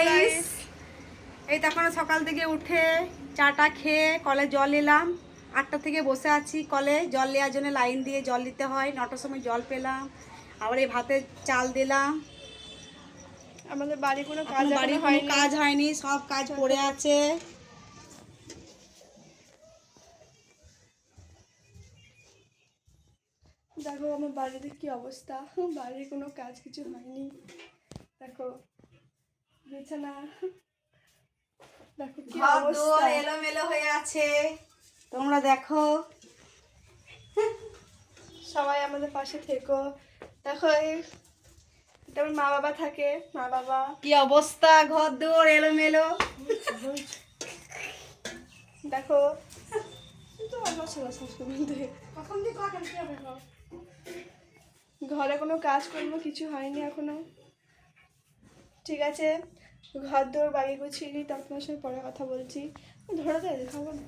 Guys, এই তখন সকাল থেকে উঠে চাটা খেয়ে কলে জল এলাম। 8টা থেকে বসে আছি কলে জল নেওয়ার জন্য, লাইন দিয়ে জল দিতে হয়। 9টার সময় জল পেলাম, আবার এই ভাতে চাল দিলাম। আমাদের বাড়ি কোনো কাজ হয়নি, সব কাজ পড়ে আছে। দেখো আমার বাড়িতে কি অবস্থা, বাড়ির কোনো কাজ কিছু হয়নি। দেখো বিছানা, দেখো কি অবস্থা, এলোমেলো হয়ে আছে। তোমরা দেখো, সবাই আমাদের পাশে থেকো। দেখো এটা আমার মা বাবা থাকে, মা বাবা। কি অবস্থা, ঘর দোর এলোমেলো। দেখো ঘরে কোনো কাজ করবো কিছু হয়নি এখনো। ঠিক আছে, ঘর দৌড় বাড়ি গুছিয়ে নিই, তার তোমার সঙ্গে পরে কথা বলছি। ধরো তো খাবো না।